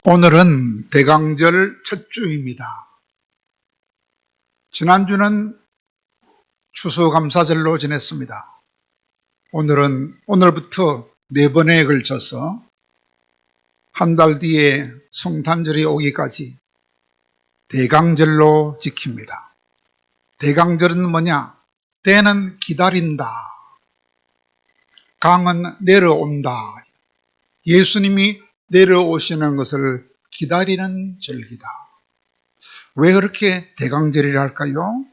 오늘은 대강절 첫 주입니다. 지난주는 추수감사절로 지냈습니다. 오늘부터 4번에 걸쳐서 한 달 뒤에 성탄절이 오기까지 대강절로 지킵니다. 대강절은 뭐냐? 대는 기다린다. 강은 내려온다. 예수님이 내려오시는 것을 기다리는 절기다. 왜 그렇게 대강절이라 할까요?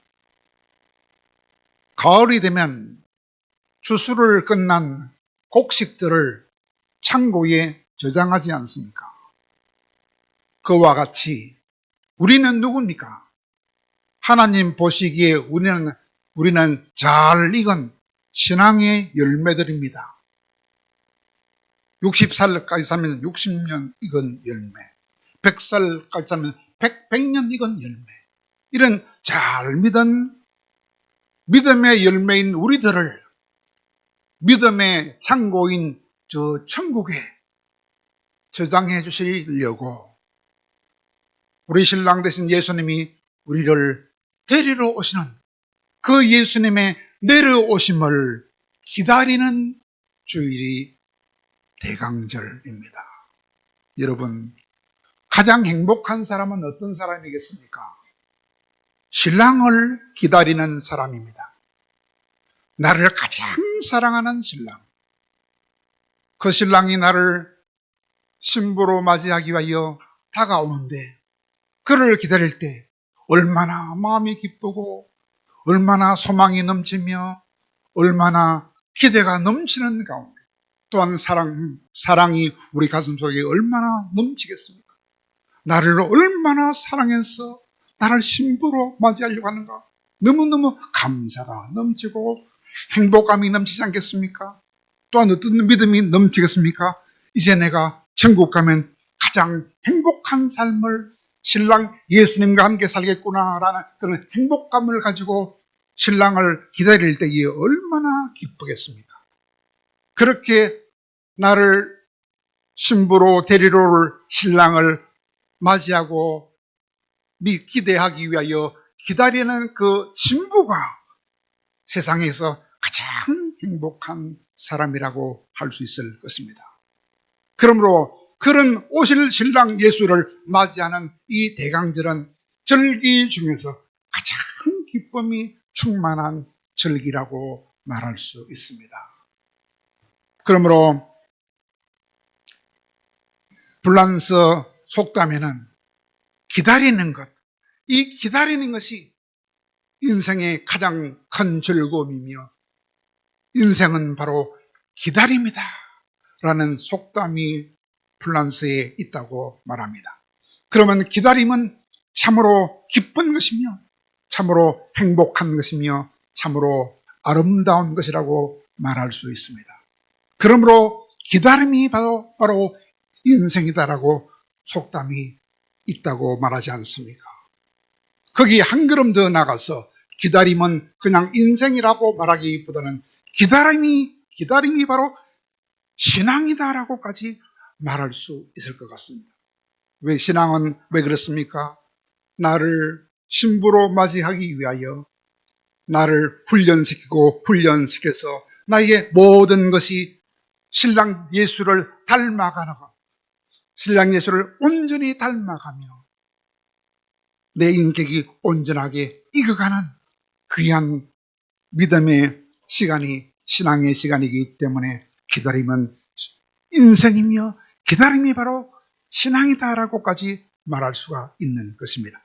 가을이 되면 추수를 끝난 곡식들을 창고에 저장하지 않습니까? 그와 같이 우리는 누굽니까? 하나님 보시기에 우리는 잘 익은 신앙의 열매들입니다. 60살까지 살면 60년 익은 열매, 100살까지 살면 100년 익은 열매, 이런 잘 믿은 믿음의 열매인 우리들을 믿음의 창고인 저 천국에 저장해 주시려고 우리 신랑 되신 예수님이 우리를 데리러 오시는 그 예수님의 내려오심을 기다리는 주일이 대강절입니다. 여러분, 가장 행복한 사람은 어떤 사람이겠습니까? 신랑을 기다리는 사람입니다. 나를 가장 사랑하는 신랑. 그 신랑이 나를 신부로 맞이하기 위하여 다가오는데 그를 기다릴 때 얼마나 마음이 기쁘고 얼마나 소망이 넘치며 얼마나 기대가 넘치는 가운데 또한 사랑이 우리 가슴속에 얼마나 넘치겠습니까? 나를 얼마나 사랑해서 나를 신부로 맞이하려고 하는가? 너무너무 감사가 넘치고 행복감이 넘치지 않겠습니까? 또한 어떤 믿음이 넘치겠습니까? 이제 내가 천국 가면 가장 행복한 삶을 신랑 예수님과 함께 살겠구나라는 그런 행복감을 가지고 신랑을 기다릴 때에 얼마나 기쁘겠습니까? 그렇게 나를 신부로 데리러 올 신랑을 맞이하고 기대하기 위하여 기다리는 그 신부가 세상에서 가장 행복한 사람이라고 할 수 있을 것입니다. 그러므로 그런 오실 신랑 예수를 맞이하는 이 대강절은 절기 중에서 가장 기쁨이 충만한 절기라고 말할 수 있습니다. 그러므로 불란스 속담에는 기다리는 것, 이 기다리는 것이 인생의 가장 큰 즐거움이며 인생은 바로 기다림이다 라는 속담이 불란스에 있다고 말합니다. 그러면 기다림은 참으로 기쁜 것이며 참으로 행복한 것이며 참으로 아름다운 것이라고 말할 수 있습니다. 그러므로 기다림이 바로 인생이다라고 속담이 있다고 말하지 않습니까? 거기 한 걸음 더 나가서 기다림은 그냥 인생이라고 말하기보다는 기다림이 바로 신앙이다라고까지 말할 수 있을 것 같습니다. 왜 신앙은 왜 그렇습니까? 나를 신부로 맞이하기 위하여 나를 훈련시켜서 나에게 모든 것이 신랑 예수를 닮아가는 것, 신랑 예수를 온전히 닮아가며 내 인격이 온전하게 익어가는 귀한 믿음의 시간이 신앙의 시간이기 때문에 기다림은 인생이며 기다림이 바로 신앙이다라고까지 말할 수가 있는 것입니다.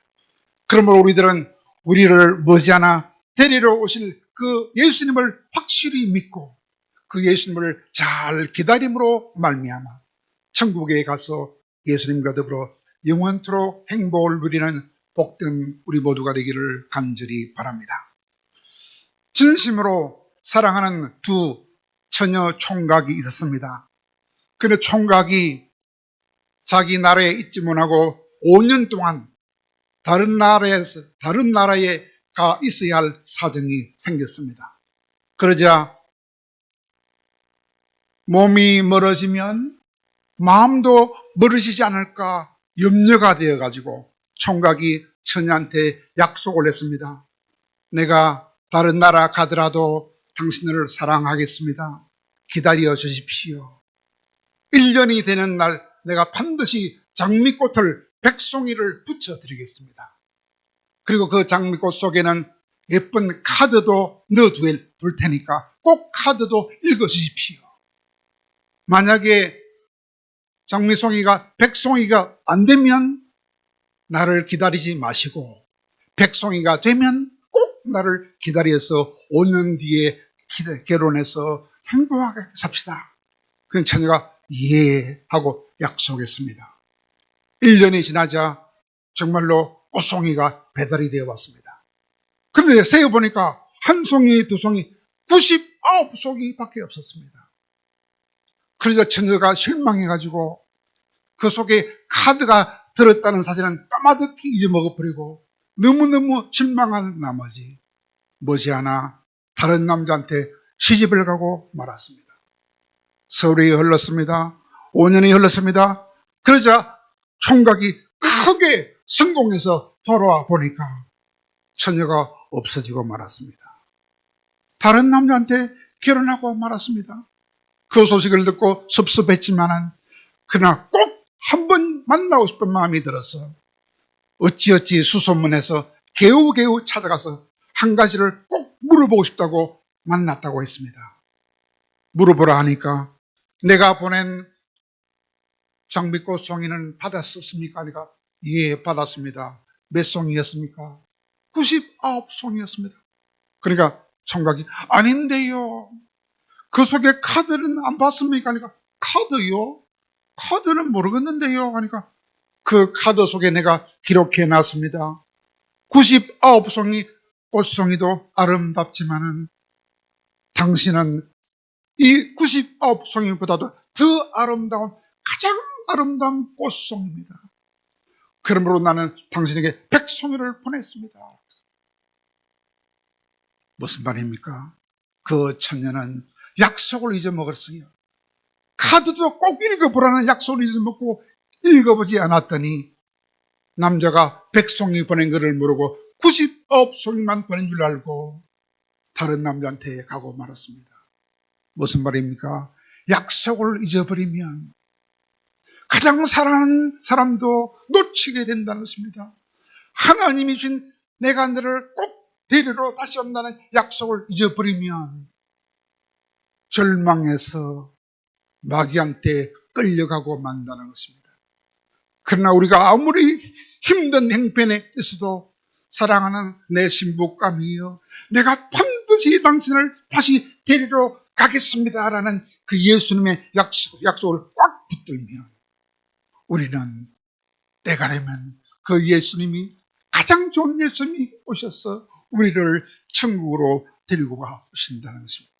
그러므로 우리들은 우리를 머지않아 데리러 오실 그 예수님을 확실히 믿고 그 예수님을 잘 기다림으로 말미암아 천국에 가서 예수님과 더불어 영원토록 행복을 누리는 복된 우리 모두가 되기를 간절히 바랍니다. 진심으로 사랑하는 두 처녀 총각이 있었습니다. 그런데 총각이 자기 나라에 있지 못하고 5년 동안 다른 나라에 가 있어야 할 사정이 생겼습니다. 그러자 몸이 멀어지면 마음도 멀어지지 않을까 염려가 되어가지고 총각이 처녀한테 약속을 했습니다. 내가 다른 나라 가더라도 당신을 사랑하겠습니다. 기다려 주십시오. 1년이 되는 날 내가 반드시 장미꽃을 백송이를 붙여드리겠습니다. 그리고 그 장미꽃 속에는 예쁜 카드도 넣어둘 테니까 꼭 카드도 읽어주십시오. 만약에 장미송이가 백송이가 안 되면 나를 기다리지 마시고 백송이가 되면 꼭 나를 기다려서 5년 뒤에 결혼해서 행복하게 삽시다. 그 처녀가 예 하고 약속했습니다. 1년이 지나자 정말로 꽃송이가 배달이 되어 왔습니다. 그런데 세어보니까 한 송이, 두 송이, 99송이 밖에 없었습니다. 그러자 처녀가 실망해가지고 그 속에 카드가 들었다는 사실은 까마득히 잊어먹어버리고 너무너무 실망한 나머지 머지않아 다른 남자한테 시집을 가고 말았습니다. 세월이 흘렀습니다. 5년이 흘렀습니다. 그러자 총각이 크게 성공해서 돌아와 보니까 처녀가 없어지고 말았습니다. 다른 남자한테 결혼하고 말았습니다. 그 소식을 듣고 섭섭했지만은 그러나 꼭 한 번 만나고 싶은 마음이 들어서 어찌어찌 수소문해서 개우개우 찾아가서 한 가지를 꼭 물어보고 싶다고 만났다고 했습니다. 물어보라 하니까 내가 보낸 장미꽃 송이는 받았었습니까? 하니까 예 받았습니다. 몇 송이였습니까? 99송이였습니다. 그러니까 총각이 아닌데요. 그 속에 카드는 안 봤습니까? 하니까 카드요? 카드는 모르겠는데요. 하니까 그 카드 속에 내가 기록해 놨습니다. 99송이 꽃송이도 아름답지만은 당신은 이 99송이보다도 더 아름다운 가장 아름다운 꽃송이입니다. 그러므로 나는 당신에게 100송이를 보냈습니다. 무슨 말입니까? 그 처녀는 약속을 잊어먹었어요. 카드도 꼭 읽어보라는 약속을 잊어먹고 읽어보지 않았더니 남자가 100송이 보낸 것을 모르고 99송이만 보낸 줄 알고 다른 남자한테 가고 말았습니다. 무슨 말입니까? 약속을 잊어버리면 가장 사랑하는 사람도 놓치게 된다는 것입니다. 하나님이 준 내가 너를 꼭 데리러 다시 온다는 약속을 잊어버리면 절망해서 마귀한테 끌려가고 만다는 것입니다. 그러나 우리가 아무리 힘든 행편에 있어도 사랑하는 내 신부감이여 내가 반드시 당신을 다시 데리러 가겠습니다라는 그 예수님의 약속을 꽉 붙들면 우리는 때가 되면 그 예수님이 가장 좋은 예수님이 오셔서 우리를 천국으로 데리고 가신다는 것입니다.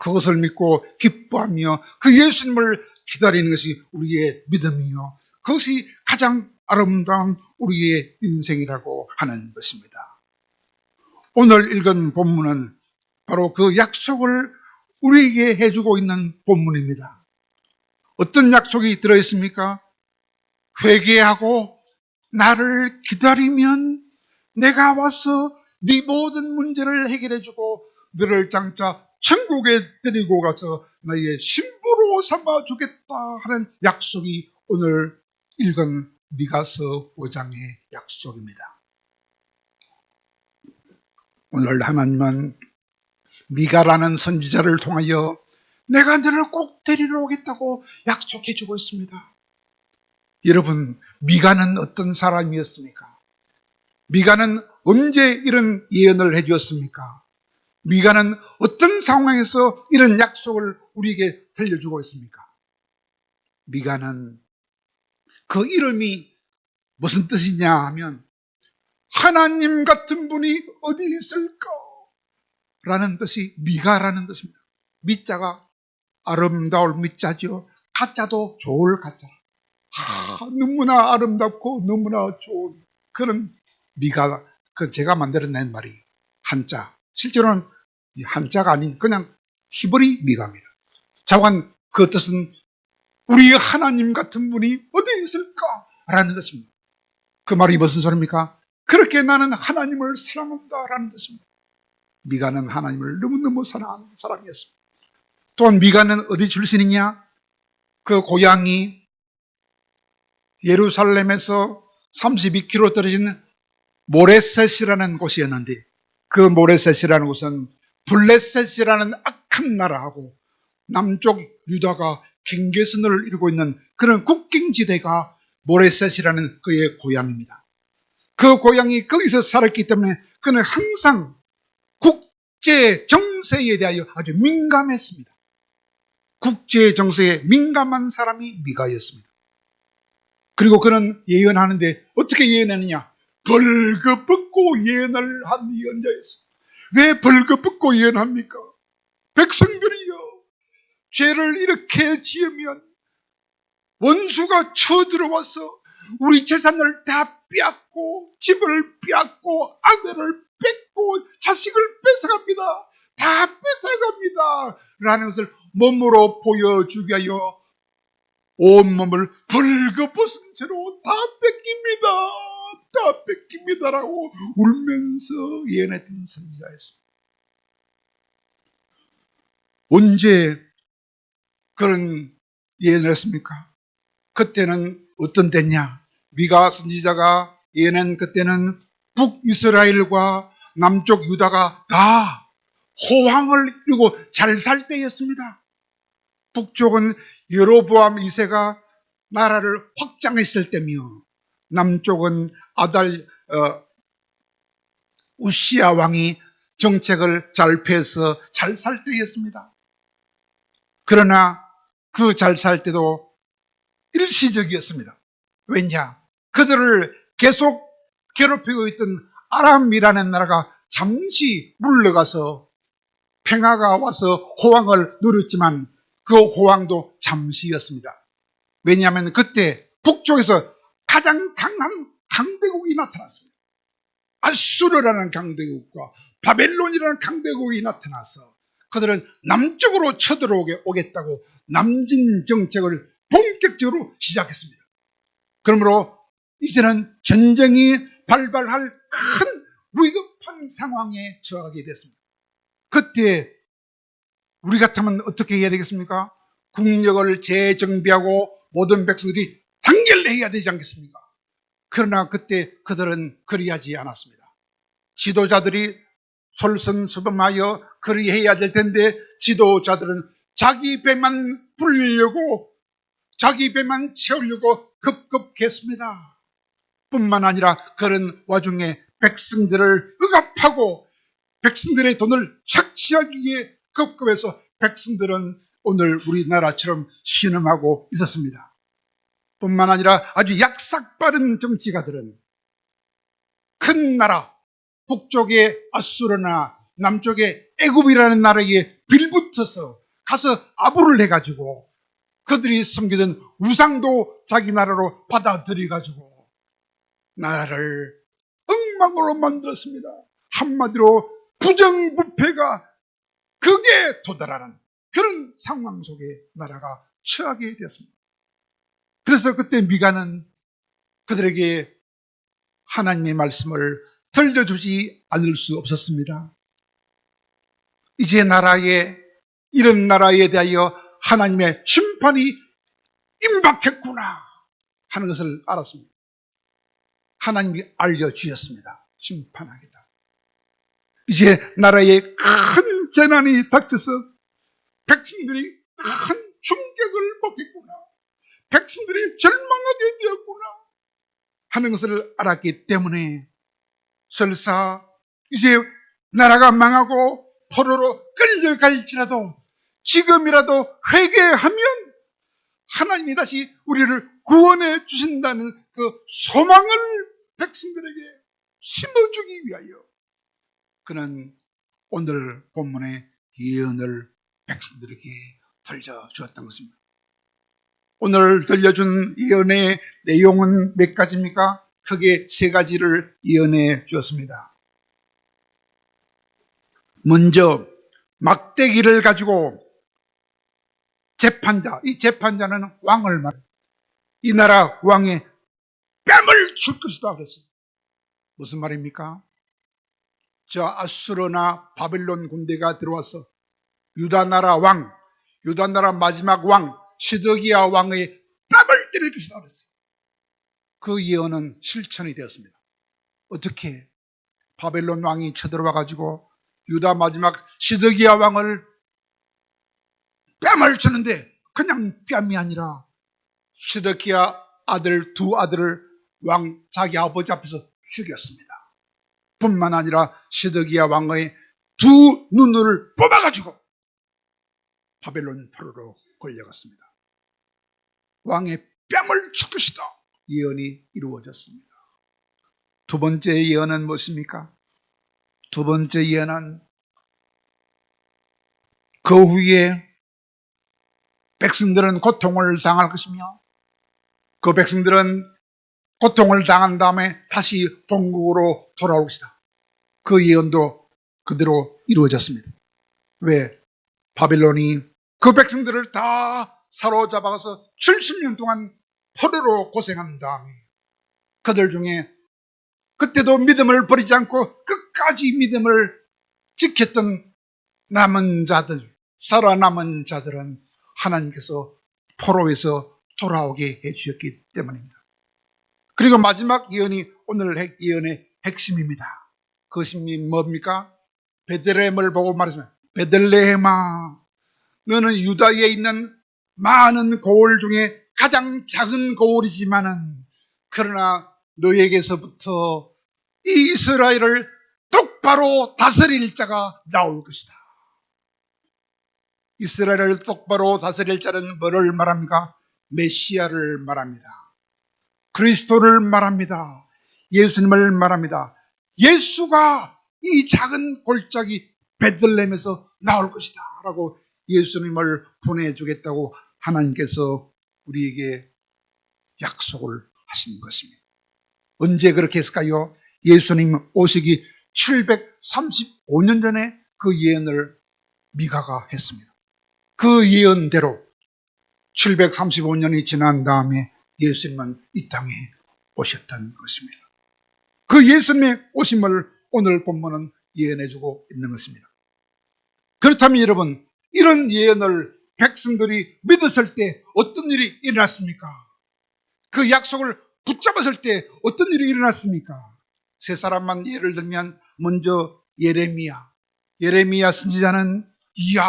그것을 믿고 기뻐하며 그 예수님을 기다리는 것이 우리의 믿음이요. 그것이 가장 아름다운 우리의 인생이라고 하는 것입니다. 오늘 읽은 본문은 바로 그 약속을 우리에게 해주고 있는 본문입니다. 어떤 약속이 들어있습니까? 회개하고 나를 기다리면 내가 와서 네 모든 문제를 해결해주고 너를 장차 천국에 데리고 가서 나의 신부로 삼아주겠다 하는 약속이 오늘 읽은 미가서 5장의 약속입니다. 오늘 하나님은 미가라는 선지자를 통하여 내가 너를 꼭 데리러 오겠다고 약속해 주고 있습니다. 여러분, 미가는 어떤 사람이었습니까? 미가는 언제 이런 예언을 해 주었습니까? 미가는 어떤 상황에서 이런 약속을 우리에게 들려주고 있습니까? 미가는 그 이름이 무슨 뜻이냐 하면 하나님 같은 분이 어디 있을까? 라는 뜻이 미가라는 뜻입니다. 미자가 아름다울 미자죠. 가짜도 좋을 가짜. 너무나 아름답고 너무나 좋은 그런 미가, 그 제가 만들어낸 말이 한자. 실제로는 한자가 아닌 그냥 히브리 미가입니다. 자관 그 뜻은 우리 하나님 같은 분이 어디 있을까? 라는 뜻입니다. 그 말이 무슨 소리입니까? 그렇게 나는 하나님을 사랑한다 라는 뜻입니다. 미가는 하나님을 너무너무 사랑하는 사람이었습니다. 또한 미가는 어디 출신이냐? 그 고향이 예루살렘에서 32km 떨어진 모레셋이라는 곳이었는데, 그 모레셋이라는 곳은 블레셋이라는 악한 나라하고 남쪽 유다가 경계선을 이루고 있는 그런 국경지대가 모레셋이라는 그의 고향입니다. 그 고향이 거기서 살았기 때문에 그는 항상 국제 정세에 대하여 아주 민감했습니다. 국제 정세에 민감한 사람이 미가였습니다. 그리고 그는 예언하는데 어떻게 예언했느냐? 벌거벗고 예언을 한 예언자였습니다. 왜 벌거벗고 예언합니까? 백성들이여, 죄를 이렇게 지으면 원수가 쳐들어와서 우리 재산을 다 빼앗고 집을 빼앗고 아내를 뺏고 자식을 뺏어갑니다. 다 뺏어갑니다. 라는 것을 몸으로 보여주기 위하여 온몸을 벌거벗은 채로 다 뺏깁니다. 다 뺏깁니다라고 울면서 예언했던 선지자였습니다. 언제 그런 예언을 했습니까? 그때는 어떤 때냐? 미가 선지자가 예언한 그때는 북이스라엘과 남쪽 유다가 다 호황을 이루고 잘 살 때였습니다. 북쪽은 여로보암 2세가 나라를 확장했을 때며, 남쪽은 아달 우시야 왕이 정책을 잘 펴서 잘 살 때였습니다. 그러나 그 잘 살 때도 일시적이었습니다. 왜냐? 그들을 계속 괴롭히고 있던 아람이라는 나라가 잠시 물러가서 평화가 와서 호황을 누렸지만 그 호황도 잠시였습니다. 왜냐하면 그때 북쪽에서 가장 강한 강대국이 나타났습니다. 아수르라는 강대국과 바벨론이라는 강대국이 나타나서 그들은 남쪽으로 쳐들어오겠다고 남진 정책을 본격적으로 시작했습니다. 그러므로 이제는 전쟁이 발발할 큰 위급한 상황에 처하게 됐습니다. 그때 우리 같으면 어떻게 해야 되겠습니까? 국력을 재정비하고 모든 백성들이 단결해야 되지 않겠습니까? 그러나 그때 그들은 그리하지 않았습니다. 지도자들이 솔선수범하여 그리해야 될 텐데 지도자들은 자기 배만 불리려고, 자기 배만 채우려고 급급했습니다. 뿐만 아니라 그런 와중에 백성들을 억압하고 백성들의 돈을 착취하기에 급급해서 백성들은 오늘 우리나라처럼 신음하고 있었습니다. 뿐만 아니라 아주 약삭빠른 정치가들은 큰 나라, 북쪽의 아수르나 남쪽의 애굽이라는 나라에 빌붙어서 가서 아부를 해가지고 그들이 섬기던 우상도 자기 나라로 받아들여가지고 나라를 엉망으로 만들었습니다. 한마디로 부정부패가 극에 도달하는 그런 상황 속에 나라가 처하게 되었습니다. 그래서 그때 미가는 그들에게 하나님의 말씀을 들려주지 않을 수 없었습니다. 이제 이런 나라에 대하여 하나님의 심판이 임박했구나 하는 것을 알았습니다. 하나님이 알려주셨습니다. 심판하겠다. 이제 나라에 큰 재난이 닥쳐서 백성들이 큰 충격을 먹겠구나, 백성들이 절망하게 되었구나 하는 것을 알았기 때문에 설사 이제 나라가 망하고 포로로 끌려갈지라도 지금이라도 회개하면 하나님이 다시 우리를 구원해 주신다는 그 소망을 백성들에게 심어주기 위하여 그는 오늘 본문의 예언을 백성들에게 들려주었던 것입니다. 오늘 들려준 예언의 내용은 몇 가지입니까? 크게 세 가지를 예언해 주었습니다. 먼저 막대기를 가지고 재판자, 이 재판자는 왕을 말합니다. 이 나라 왕의 뺨을 줄 것이다 그랬어요. 무슨 말입니까? 저 아수르나 바벨론 군대가 들어와서 유다 나라 마지막 왕 시드기야 왕의 뺨을 때릴 것이다 그랬어요. 그 예언은 실천이 되었습니다. 어떻게? 바벨론 왕이 쳐들어와 가지고 유다 마지막 시드기야 왕을 뺨을 주는데 그냥 뺨이 아니라 시드기야 두 아들을 자기 아버지 앞에서 죽였습니다. 뿐만 아니라 시드기야 왕의 두 눈을 뽑아가지고 바벨론 포로로 걸려갔습니다. 왕의 뺨을 줄 것이다. 예언이 이루어졌습니다. 두 번째 예언은 무엇입니까? 두 번째 예언은 그 후에 백성들은 고통을 당할 것이며 그 백성들은 고통을 당한 다음에 다시 본국으로 돌아올 것이다. 그 예언도 그대로 이루어졌습니다. 왜? 바벨론이 그 백성들을 다 사로잡아서 70년 동안 포로로 고생한 다음에 그들 중에 그때도 믿음을 버리지 않고 끝까지 믿음을 지켰던 남은 자들, 살아남은 자들은 하나님께서 포로에서 돌아오게 해주셨기 때문입니다. 그리고 마지막 예언이 오늘 예언의 핵심입니다. 그것이 뭡니까? 베들레헴을 보고 말했습니다. 베들레헴아, 너는 유다에 있는 많은 고을 중에 가장 작은 고을이지만은 그러나 너에게서부터 이 이스라엘을 똑바로 다스릴 자가 나올 것이다. 이스라엘을 똑바로 다스릴 자는 뭐를 말합니까? 메시아를 말합니다. 그리스도를 말합니다. 예수님을 말합니다. 예수가 이 작은 골짜기 베들레헴에서 나올 것이다 라고 예수님을 보내주겠다고 하나님께서 우리에게 약속을 하신 것입니다. 언제 그렇게 했을까요? 예수님 오시기 735년 전에 그 예언을 미가가 했습니다. 그 예언대로 735년이 지난 다음에 예수님은 이 땅에 오셨던 것입니다. 그 예수님의 오심을 오늘 본문은 예언해주고 있는 것입니다. 그렇다면 여러분, 이런 예언을 백성들이 믿었을 때 어떤 일이 일어났습니까? 그 약속을 붙잡았을 때 어떤 일이 일어났습니까? 세 사람만 예를 들면 먼저 예레미야 선지자는 이야,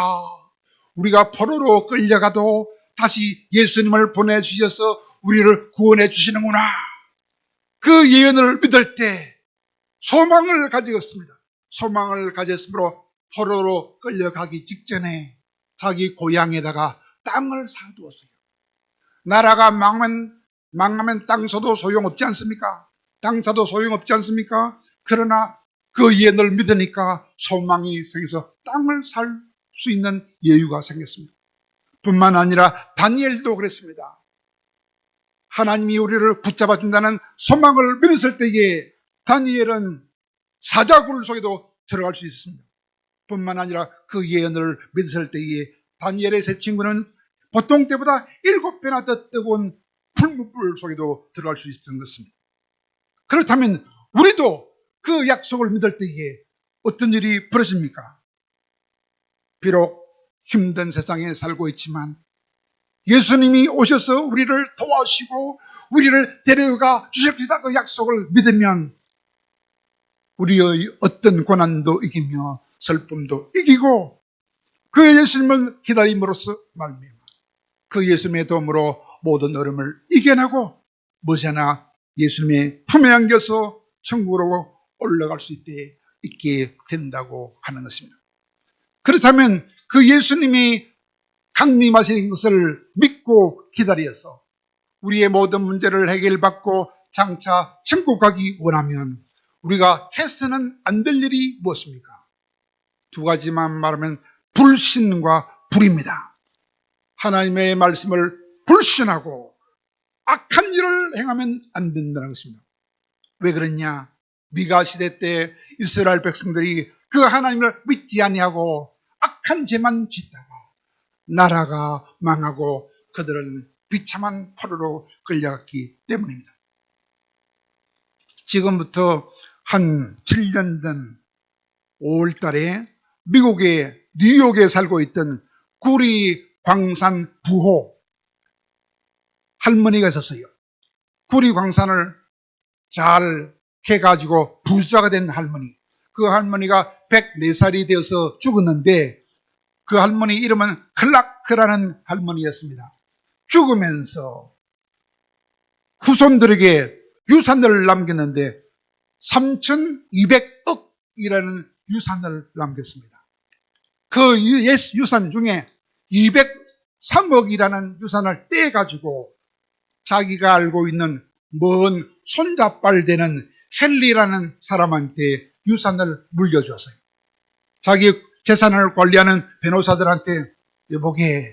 우리가 포로로 끌려가도 다시 예수님을 보내주셔서 우리를 구원해 주시는구나. 그 예언을 믿을 때 소망을 가졌습니다. 소망을 가졌으므로 포로로 끌려가기 직전에 자기 고향에다가 땅을 사두었어요. 나라가 망하면 땅 사도 소용없지 않습니까? 땅 사도 소용없지 않습니까? 그러나 그 예언을 믿으니까 소망이 생겨서 땅을 살 수 있는 여유가 생겼습니다. 뿐만 아니라 다니엘도 그랬습니다. 하나님이 우리를 붙잡아 준다는 소망을 믿었을 때에 다니엘은 사자굴 속에도 들어갈 수 있습니다. 뿐만 아니라 그 예언을 믿었을 때에 다니엘의 세 친구는 보통 때보다 7배나 더 뜨거운 풀무불 속에도 들어갈 수 있었던 것입니다. 그렇다면 우리도 그 약속을 믿을 때에 어떤 일이 벌어집니까? 비록 힘든 세상에 살고 있지만 예수님이 오셔서 우리를 도와주시고 우리를 데려가 주셨다 그 약속을 믿으면 우리의 어떤 고난도 이기며 슬픔도 이기고 그 예수님을 기다림으로써 말미암아 그 예수님의 도움으로 모든 어려움을 이겨내고 머지않아 예수님의 품에 안겨서 천국으로 올라갈 수 있게 된다고 하는 것입니다. 그렇다면 그 예수님이 강림하신 것을 믿고 기다려서 우리의 모든 문제를 해결받고 장차 천국 가기 원하면 우리가 해서는 안 될 일이 무엇입니까? 두 가지만 말하면 불신과 불입니다. 하나님의 말씀을 불신하고 악한 일을 행하면 안 된다는 것입니다. 왜 그랬냐? 미가 시대 때 이스라엘 백성들이 그 하나님을 믿지 아니하고 악한 죄만 짓다가 나라가 망하고 그들은 비참한 포로로 끌려갔기 때문입니다. 지금부터 한 7년 전 5월 달에 미국의 뉴욕에 살고 있던 구리 광산 부호 할머니가 있었어요. 구리 광산을 잘 해가지고 부자가 된 할머니. 그 할머니가 104살이 되어서 죽었는데 그 할머니 이름은 클라크라는 할머니였습니다. 죽으면서 후손들에게 유산을 남겼는데 3,200억이라는 유산을 남겼습니다. 그 유산 중에 203억이라는 유산을 떼가지고 자기가 알고 있는 먼 손자빨 되는 헨리라는 사람한테 유산을 물려줬어요. 자기 재산을 관리하는 변호사들한테 여보게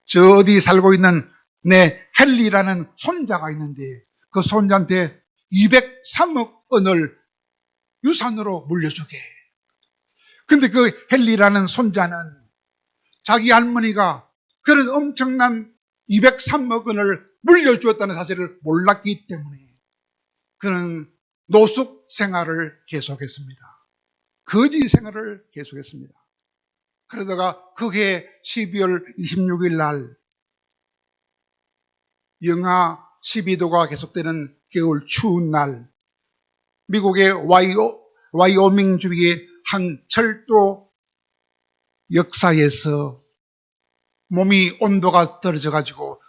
저 어디 살고 있는 내 헨리라는 손자가 있는데 그 손자한테 203억 원을 유산으로 물려주게. 근데 그 헨리라는 손자는 자기 할머니가 그런 엄청난 203억 원을 물려주었다는 사실을 몰랐기 때문에 그는 노숙 생활을 계속했습니다. 거지 생활을 계속했습니다. 그러다가 그해 12월 26일 날 영하 12도가 계속되는 겨울 추운 날 미국의 와이오밍 주의 한 철도 역사에서 몸이 온도가 떨어져가지고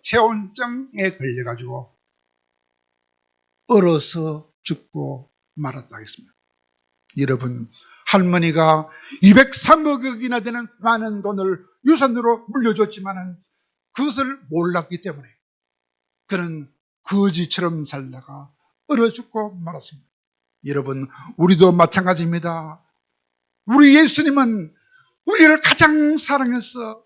저체온증에 걸려가지고 얼어서 죽고 말았다 했습니다. 여러분, 할머니가 203억이나 되는 많은 돈을 유산으로 물려줬지만은 그것을 몰랐기 때문에 그는 거지처럼 살다가 얼어 죽고 말았습니다. 여러분, 우리도 마찬가지입니다. 우리 예수님은 우리를 가장 사랑해서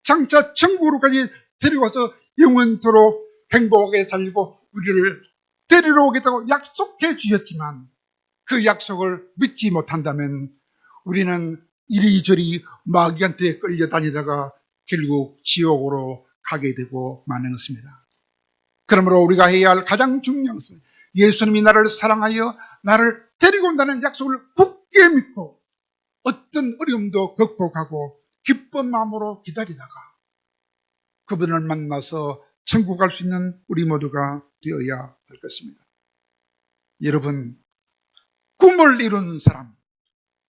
장차 천국으로까지 데려와서 영원토록 행복하게 살고 우리를 데리러 오겠다고 약속해 주셨지만 그 약속을 믿지 못한다면 우리는 이리저리 마귀한테 끌려다니다가 결국 지옥으로 가게 되고 마는 것입니다. 그러므로 우리가 해야 할 가장 중요한 것은 예수님이 나를 사랑하여 나를 데리고 온다는 약속을 굳게 믿고 어떤 어려움도 극복하고 기쁜 마음으로 기다리다가 그분을 만나서 천국 갈 수 있는 우리 모두가 되어야 할 것입니다. 여러분, 꿈을 이룬 사람,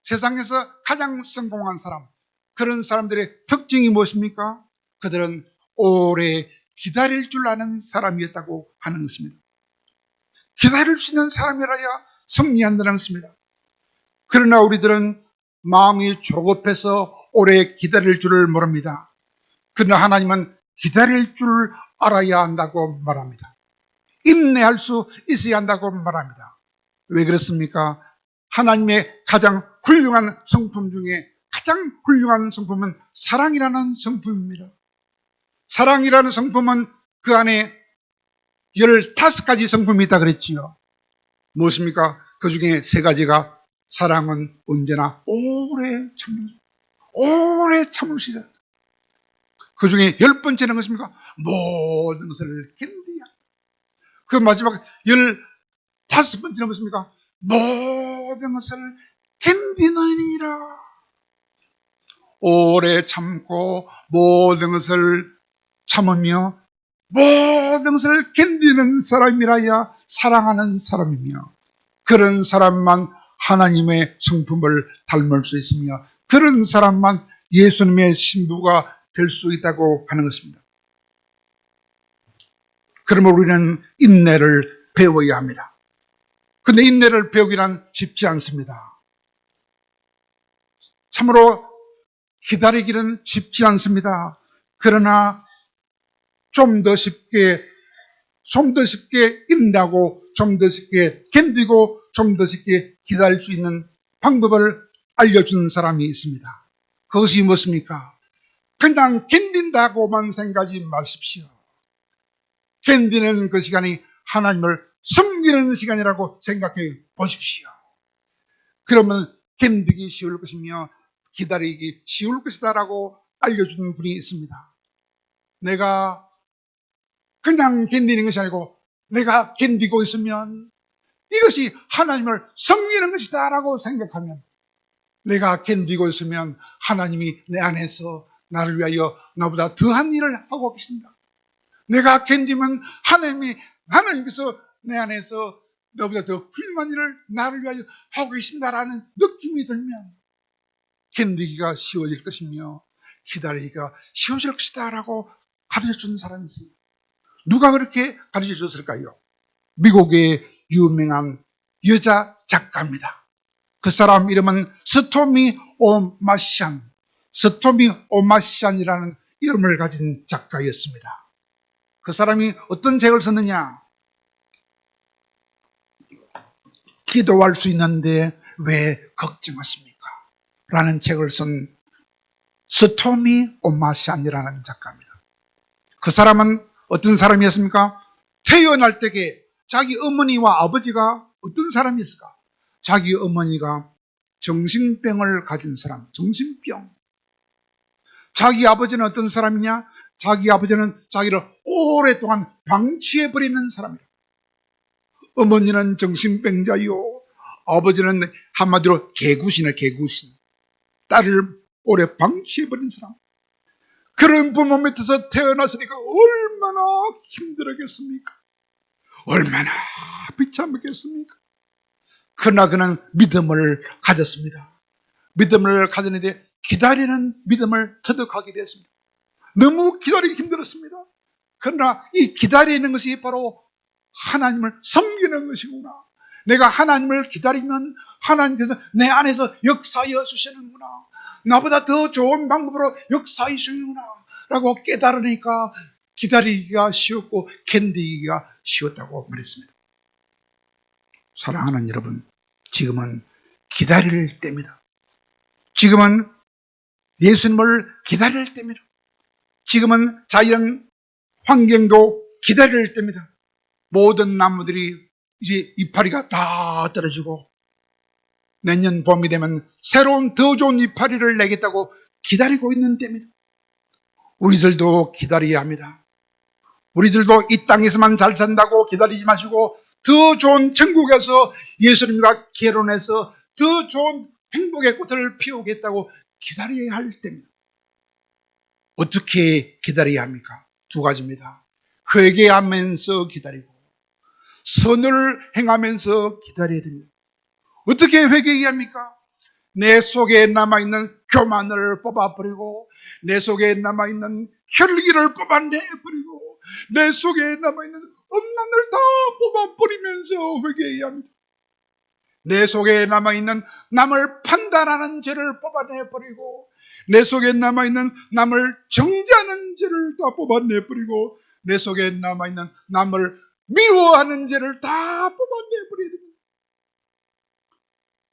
세상에서 가장 성공한 사람, 그런 사람들의 특징이 무엇입니까? 그들은 오래 기다릴 줄 아는 사람이었다고 하는 것입니다. 기다릴 수 있는 사람이라야 승리한다는 것입니다. 그러나 우리들은 마음이 조급해서 오래 기다릴 줄을 모릅니다. 그러나 하나님은 기다릴 줄 알아야 한다고 말합니다. 인내할 수 있어야 한다고 말합니다. 왜 그렇습니까? 하나님의 가장 훌륭한 성품 중에 가장 훌륭한 성품은 사랑이라는 성품입니다. 사랑이라는 성품은 그 안에 15가지 성품이 있다 그랬지요. 무엇입니까? 그 중에 3가지가 사랑은 언제나 오래 참을 수 있다. 그 중에 10번째는 것입니까? 모든 것을 견디야. 그 마지막 15번째는 것입니까? 모든 것을 견디느니라. 오래 참고 모든 것을 참으며 모든 것을 견디는 사람이라야 사랑하는 사람이며 그런 사람만 하나님의 성품을 닮을 수 있으며 그런 사람만 예수님의 신부가 될 수 있다고 하는 것입니다. 그러면 우리는 인내를 배워야 합니다. 그런데 인내를 배우기란 쉽지 않습니다. 참으로 기다리기는 쉽지 않습니다. 그러나 좀 더 쉽게 인내하고 좀 더 쉽게 견디고 좀 더 쉽게 기다릴 수 있는 방법을 알려주는 사람이 있습니다. 그것이 무엇입니까? 그냥 견딘다고만 생각하지 마십시오. 견디는 그 시간이 하나님을 섬기는 시간이라고 생각해 보십시오. 그러면 견디기 쉬울 것이며 기다리기 쉬울 것이다라고 알려주는 분이 있습니다. 내가 그냥 견디는 것이 아니고 내가 견디고 있으면 이것이 하나님을 섬기는 것이다 라고 생각하면, 내가 견디고 있으면 하나님이 내 안에서 나를 위하여 나보다 더한 일을 하고 계신다. 내가 견디면 하나님께서 내 안에서 나보다 더 훌륭한 일을 나를 위하여 하고 계신다라는 느낌이 들면 견디기가 쉬워질 것이며 기다리기가 쉬워질 것이다 라고 가르쳐주는 사람이 있습니다. 누가 그렇게 가르쳐줬을까요? 미국의 유명한 여자 작가입니다. 그 사람 이름은 스토미 오마시안이라는 이름을 가진 작가였습니다. 그 사람이 어떤 책을 썼느냐? 기도할 수 있는데 왜 걱정하십니까? 라는 책을 쓴 스토미 오마시안이라는 작가입니다. 그 사람은 어떤 사람이었습니까? 태어날 때에 자기 어머니와 아버지가 어떤 사람이었을까? 자기 어머니가 정신병을 가진 사람, 정신병. 자기 아버지는 어떤 사람이냐? 자기 아버지는 자기를 오랫동안 방치해버리는 사람이에요. 어머니는 정신병자요, 아버지는 한마디로 개구신이에요, 개구신. 딸을 오래 방치해버린 사람. 그런 부모 밑에서 태어났으니까 얼마나 힘들었겠습니까? 얼마나 비참했겠습니까? 그러나 그는 믿음을 가졌습니다. 믿음을 가졌는데 기다리는 믿음을 터득하게 됐습니다. 너무 기다리기 힘들었습니다. 그러나 이 기다리는 것이 바로 하나님을 섬기는 것이구나. 내가 하나님을 기다리면 하나님께서 내 안에서 역사하여 주시는구나. 나보다 더 좋은 방법으로 역사해 주시는구나 라고 깨달으니까 기다리기가 쉬웠고 견디기가 쉬웠다고 말했습니다. 사랑하는 여러분, 지금은 기다릴 때입니다. 지금은 예수님을 기다릴 때입니다. 지금은 자연 환경도 기다릴 때입니다. 모든 나무들이 이제 이파리가 다 떨어지고 내년 봄이 되면 새로운 더 좋은 이파리를 내겠다고 기다리고 있는 때입니다. 우리들도 기다려야 합니다. 우리들도 이 땅에서만 잘 산다고 기다리지 마시고 더 좋은 천국에서 예수님과 결혼해서 더 좋은 행복의 꽃을 피우겠다고 기다려야 할 때입니다. 어떻게 기다려야 합니까? 두 가지입니다. 회개하면서 기다리고 선을 행하면서 기다려야 됩니다. 어떻게 회개해야 합니까? 내 속에 남아있는 교만을 뽑아버리고 내 속에 남아있는 혈기를 뽑아내버리고 내 속에 남아있는 음란을 다 뽑아버리면서 회개해야 합니다. 내 속에 남아있는 남을 판단하는 죄를 뽑아내버리고 내 속에 남아있는 남을 정죄하는 죄를 다 뽑아내버리고 내 속에 남아있는 남을 미워하는 죄를 다 뽑아내버려야 됩니다.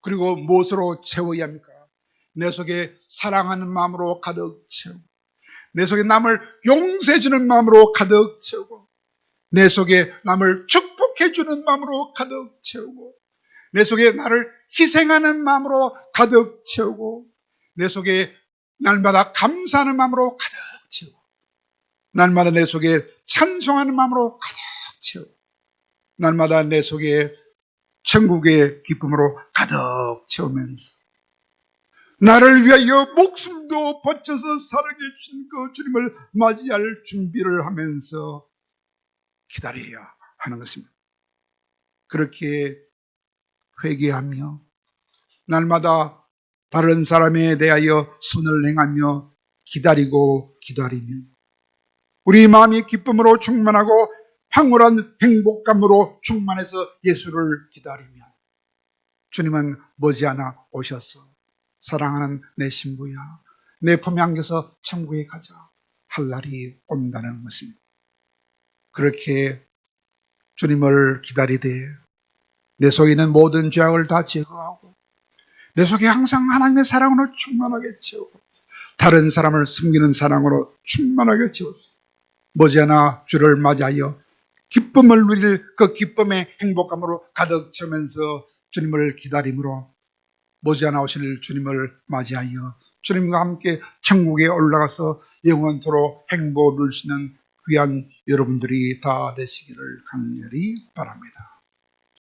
그리고 무엇으로 채워야 합니까? 내 속에 사랑하는 마음으로 가득 채우고 내 속에 남을 용서해주는 마음으로 가득 채우고 내 속에 남을 축복해주는 마음으로 가득 채우고 내 속에 나를 희생하는 마음으로 가득 채우고 내 속에 날마다 감사하는 마음으로 가득 채우고 날마다 내 속에 찬송하는 마음으로 가득 채우고 날마다 내 속에 천국의 기쁨으로 가득 채우면서 나를 위하여 목숨도 바쳐서 사랑해 주신 그 주님을 맞이할 준비를 하면서 기다려야 하는 것입니다. 그렇게 회개하며 날마다 다른 사람에 대하여 선을 행하며 기다리고 기다리면 우리 마음이 기쁨으로 충만하고 황홀한 행복감으로 충만해서 예수를 기다리면 주님은 머지않아 오셔서 사랑하는 내 신부야 내 품에 안겨서 천국에 가자 할 날이 온다는 것입니다. 그렇게 주님을 기다리되 내 속에 있는 모든 죄악을 다 제거하고 내 속에 항상 하나님의 사랑으로 충만하게 채우고 다른 사람을 섬기는 사랑으로 충만하게 채웠습니다. 머지않아 주를 맞이하여 기쁨을 누릴 그 기쁨의 행복감으로 가득 채우면서 주님을 기다림으로 머지않아 오실 주님을 맞이하여 주님과 함께 천국에 올라가서 영원토록 행복을 누리시는 귀한 여러분들이 다 되시기를 간절히 바랍니다.